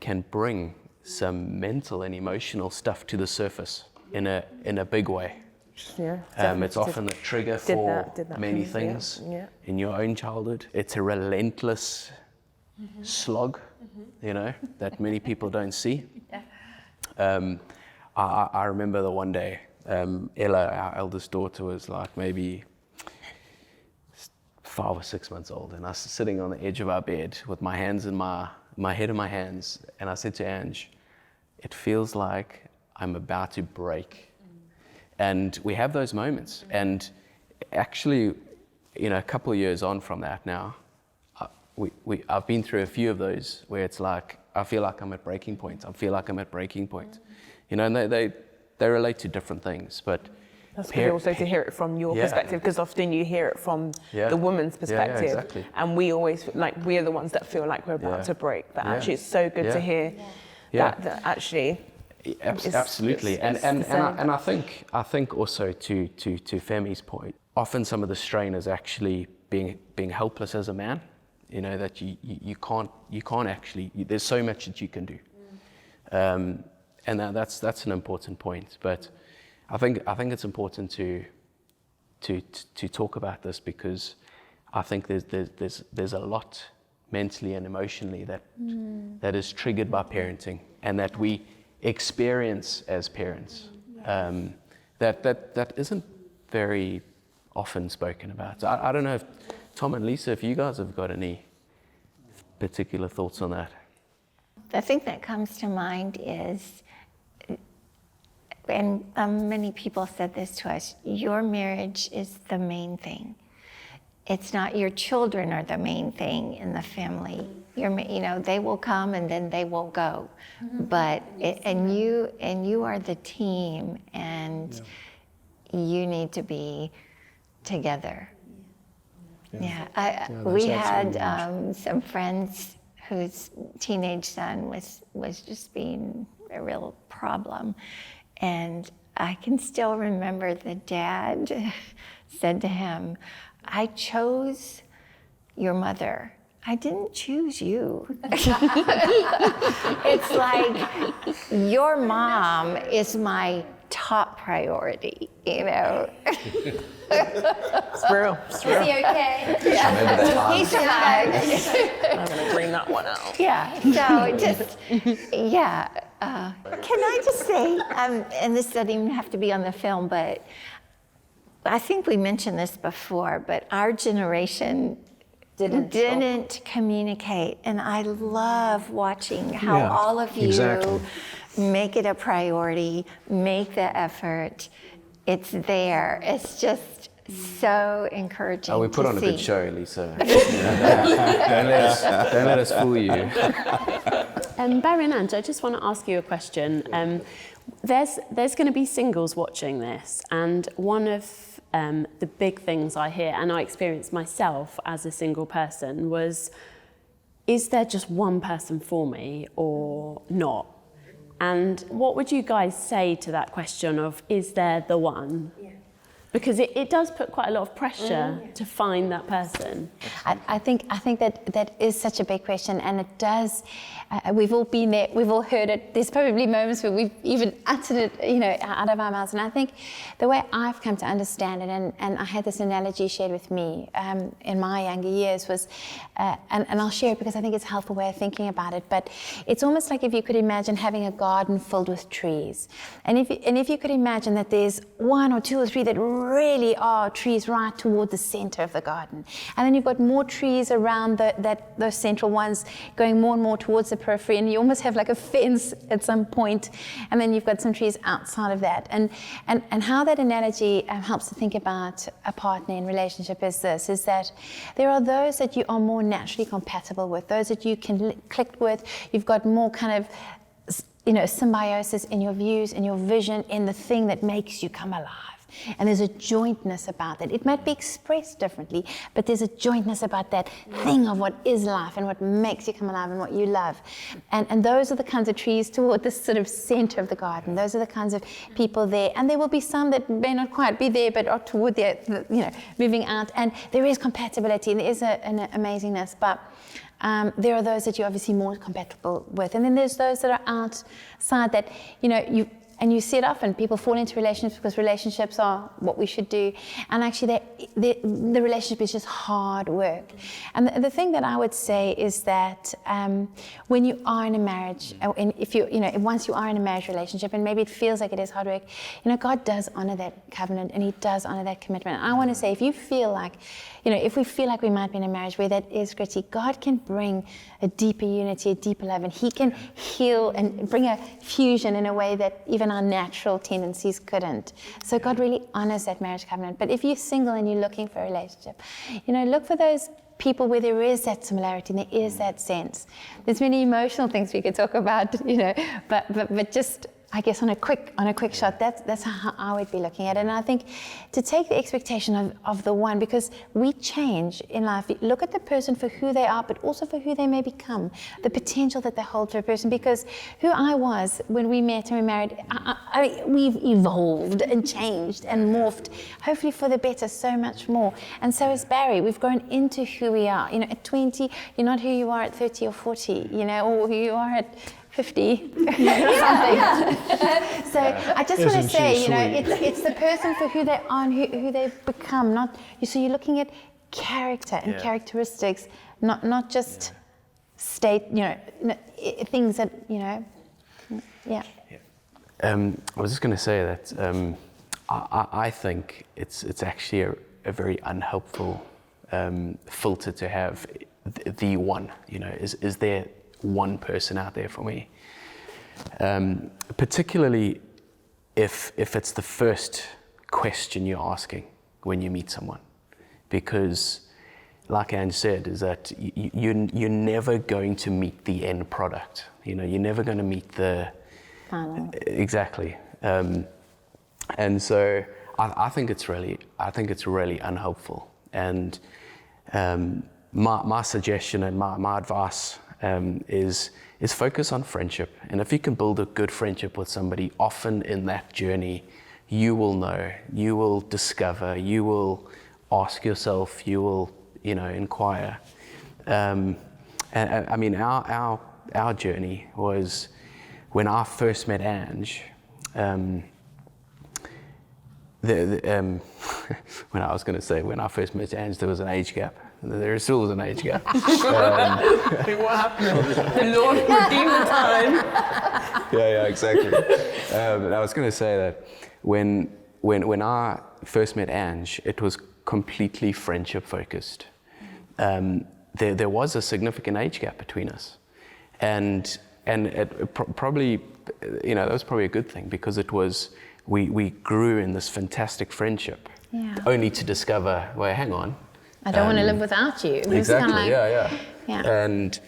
Speaker 4: can bring some mental and emotional stuff to the surface in a big way.
Speaker 2: Yeah,
Speaker 4: it's often a trigger for many things in your own childhood. It's a relentless slog, that many people don't see. I remember the one day, Ella, our eldest daughter, was like maybe 5 or 6 months old, and I was sitting on the edge of our bed with my hands in my head in my hands, and I said to Ange, it feels like I'm about to break. And we have those moments, and actually, a couple of years on from that now, I've been through a few of those where it's like, I feel like I'm at breaking point. And they relate to different things, but
Speaker 2: that's good also to hear it from your perspective, because often you hear it from the woman's perspective,
Speaker 4: exactly.
Speaker 2: And we always we're the ones that feel like we're about to break. But actually, it's so good to hear that actually.
Speaker 4: Absolutely, and I think also to Femi's point, often some of the strain is actually being helpless as a man. That you can't actually. There's so much that you can do, and that's an important point. But I think it's important to talk about this, because I think there's a lot mentally and emotionally that is triggered by parenting, and that we experience as parents, that isn't very often spoken about. So I don't know if Tom and Lisa, if you guys have got any particular thoughts on that.
Speaker 7: The thing that comes to mind is, and many people said this to us, your marriage is the main thing. It's not your children are the main thing in the family. They will come and then they will go, but you are the team, and you need to be together. We had some friends whose teenage son was just being a real problem, and I can still remember the dad said to him, I chose your mother. I didn't choose you. It's like your mom is my top priority, you know.
Speaker 2: It's real.
Speaker 5: Is he okay? Yeah. He survived.
Speaker 2: I'm gonna bring that one out.
Speaker 7: Yeah, so just, yeah. Can I just say, and this doesn't even have to be on the film, but I think we mentioned this before, but our generation didn't communicate. And I love watching how
Speaker 6: Yeah,
Speaker 7: all of you
Speaker 6: exactly.
Speaker 7: make it a priority, make the effort. It's there. It's just so encouraging.
Speaker 4: Oh, we put
Speaker 7: to
Speaker 4: on a
Speaker 7: see.
Speaker 4: good show, Lisa. Don't let us fool you.
Speaker 1: Barry and Ange, I just want to ask you a question. There's going to be singles watching this, and one of the big things I hear, and I experienced myself as a single person, was, is there just one person for me or not? And what would you guys say to that question of, is there the one? Yeah. Because it does put quite a lot of pressure to find that person.
Speaker 5: I think that is such a big question, and it does. We've all been there. We've all heard it. There's probably moments where we've even uttered it, you know, out of our mouths. And I think the way I've come to understand it, and I had this analogy shared with me in my younger years, was, and I'll share it because I think it's a helpful way of thinking about it. But it's almost like if you could imagine having a garden filled with trees, and if you could imagine that there's one or two or three that really are trees right toward the center of the garden, and then you've got more trees around those central ones going more and more towards the periphery, and you almost have like a fence at some point, and then you've got some trees outside of that. And how that analogy helps to think about a partner in relationship is this, is that there are those that you are more naturally compatible with, those that you can click with. You've got more kind of, you know, symbiosis in your views, in your vision, in the thing that makes you come alive. And there's a jointness about that. It might be expressed differently, but there's a jointness about that thing of what is life and what makes you come alive and what you love. And those are the kinds of trees toward the sort of center of the garden. Those are the kinds of people there. And there will be some that may not quite be there, but are toward the, you know, moving out. And there is compatibility, and there is an amazingness, but there are those that you're obviously more compatible with. And then there's those that are outside that, you know, you see it often. People fall into relationships because relationships are what we should do. And actually, the relationship is just hard work. And the thing that I would say is that when you are in a marriage, and if you know, once you are in a marriage relationship, and maybe it feels like it is hard work, you know, God does honor that covenant, and He does honor that commitment. And I want to say, if you feel like, you know, if we feel like we might be in a marriage where that is gritty, God can bring a deeper unity, a deeper love, and He can heal and bring a fusion in a way that even our natural tendencies couldn't. So God really honors that marriage covenant. But if you're single and you're looking for a relationship, you know, look for those people where there is that similarity and there is that sense. There's many emotional things we could talk about, you know, but just, I guess on a quick shot, that's how I would be looking at it. And I think to take the expectation of the one, because we change in life. Look at the person for who they are, but also for who they may become, the potential that they hold to a person. Because who I was when we met and we married, we've evolved and changed and morphed, hopefully for the better, so much more. And so has Barry. We've grown into who we are. You know, at 20, you're not who you are at 30 or 40, you know, or who you are at 50 something. So I just want to say, you know, it's the person for who they are and who they've become. Not so you're looking at character and characteristics, not just state, you know, things that, you know,
Speaker 4: I was just going to say that I think it's actually a very unhelpful filter to have the one. You know, is there one person out there for me, particularly if it's the first question you're asking when you meet someone, because like Ange said, is that you're never going to meet the end product. You know, you're never going to meet the
Speaker 5: final.
Speaker 4: Exactly, and so I think it's really unhelpful. And my suggestion and my advice is focus on friendship. And if you can build a good friendship with somebody, often in that journey, you will know, you will discover, you will ask yourself, you will, you know, inquire. And I mean, our journey was when I first met Ange. When I first met Ange, there was an age gap. There still was an age gap.
Speaker 2: What happened? The Lord redeemed the time.
Speaker 3: Yeah, exactly.
Speaker 4: I was going to say that when I first met Ange, it was completely friendship focused. There was a significant age gap between us, and it probably, that was probably a good thing, because it was we grew in this fantastic friendship, only to discover, well, hang on,
Speaker 5: I don't want to live without you. It was
Speaker 4: exactly,
Speaker 5: kinda
Speaker 4: yeah. And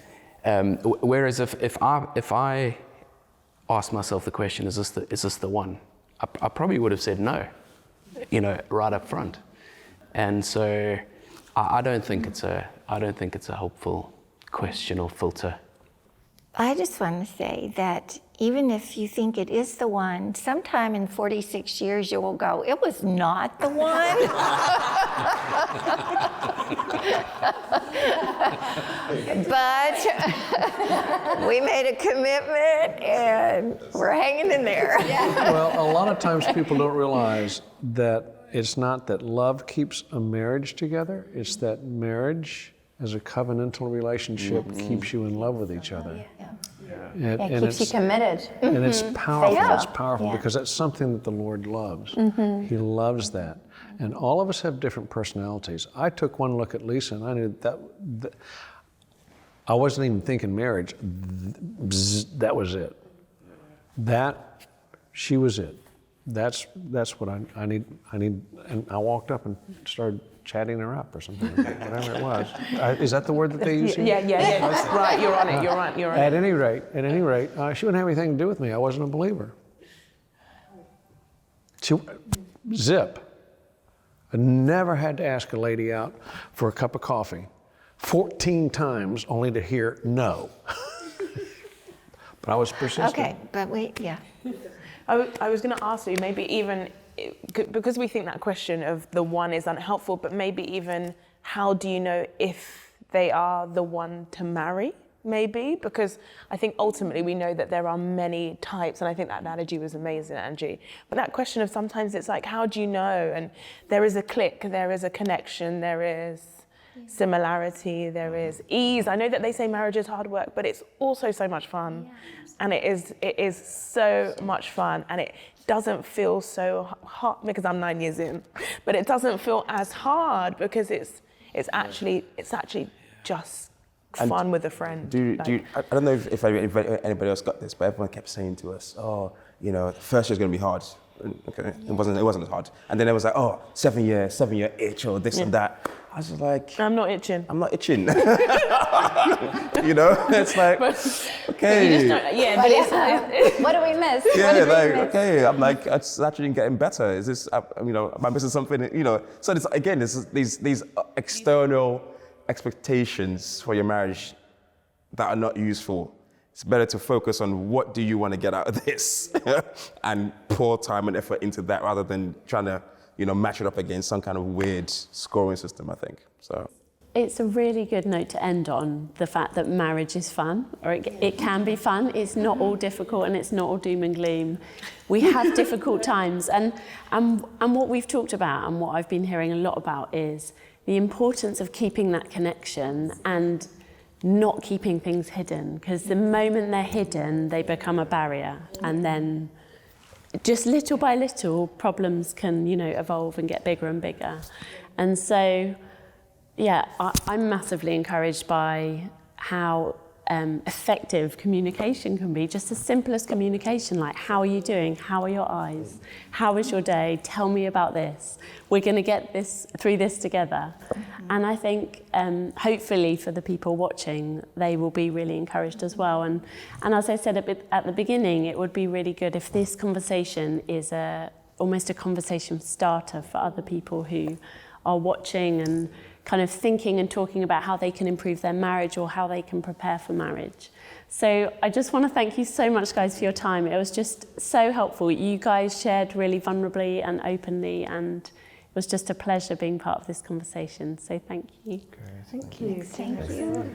Speaker 4: whereas if I asked myself the question, is this the one? I probably would have said no, right up front. And so I don't think it's a helpful question or filter.
Speaker 7: I just want to say that even if you think it is the one, sometime in 46 years you will go, it was not the one. But we made a commitment and we're hanging in there.
Speaker 6: Well, a lot of times people don't realize that it's not that love keeps a marriage together, it's that marriage as a covenantal relationship keeps you in love with each other.
Speaker 5: It keeps you committed.
Speaker 6: And it's powerful.
Speaker 5: Yeah.
Speaker 6: It's powerful because that's something that the Lord loves. He loves that. And all of us have different personalities. I took one look at Lisa and I knew that I wasn't even thinking marriage. That was it. She was it. That's what I need. And I walked up and started chatting her up or something, whatever it was. Is that the word that they use here?
Speaker 2: Yeah. Right, you're on it. You're on it.
Speaker 6: At any rate, she wouldn't have anything to do with me. I wasn't a believer. Zip. I never had to ask a lady out for a cup of coffee 14 times only to hear no. But I was persistent.
Speaker 7: Okay, but wait, yeah.
Speaker 2: I was going to ask you, maybe even, because we think that question of the one is unhelpful, but maybe even how do you know if they are the one to marry, maybe? Because I think ultimately we know that there are many types, and I think that analogy was amazing, Angie. But that question of sometimes it's like, how do you know? And there is a click, there is a connection, there is similarity, there is ease. I know that they say marriage is hard work, but it's also so much fun. And it is so much fun, and it doesn't feel so hard because I'm 9 years in, but it doesn't feel as hard because it's actually just fun with a friend.
Speaker 3: I don't know if anybody else got this, but everyone kept saying to us, the first year's going to be hard. Okay, it wasn't as hard. And then it was like, 7 year itch or this and that. I was just like,
Speaker 2: I'm not itching.
Speaker 3: It's like, okay.
Speaker 2: You just don't, but it's
Speaker 5: what do we miss?
Speaker 3: Okay, I'm like, it's actually getting better. Is this, am I missing something? So it's, again, these external expectations for your marriage that are not useful. It's better to focus on what do you want to get out of this and pour time and effort into that rather than trying to, match it up against some kind of weird scoring system, I think. So
Speaker 1: it's a really good note to end on, the fact that marriage is fun, or it can be fun. It's not all difficult and it's not all doom and gloom. We have difficult times, and what we've talked about and what I've been hearing a lot about is the importance of keeping that connection and not keeping things hidden, because the moment they're hidden, they become a barrier, and then just little by little, problems can, evolve and get bigger and bigger. And so, I'm massively encouraged by how effective communication can be. Just the simplest communication, like, how are you doing? How are your eyes? How was your day? Tell me about this. We're going to get through this together. And I think, hopefully for the people watching, they will be really encouraged as well. And as I said at the beginning, it would be really good if this conversation is almost a conversation starter for other people who are watching and kind of thinking and talking about how they can improve their marriage or how they can prepare for marriage. So I just want to thank you so much, guys, for your time. It was just so helpful. You guys shared really vulnerably and openly, and was just a pleasure being part of this conversation. So thank you.
Speaker 6: Okay.
Speaker 7: Thank you. Thank you.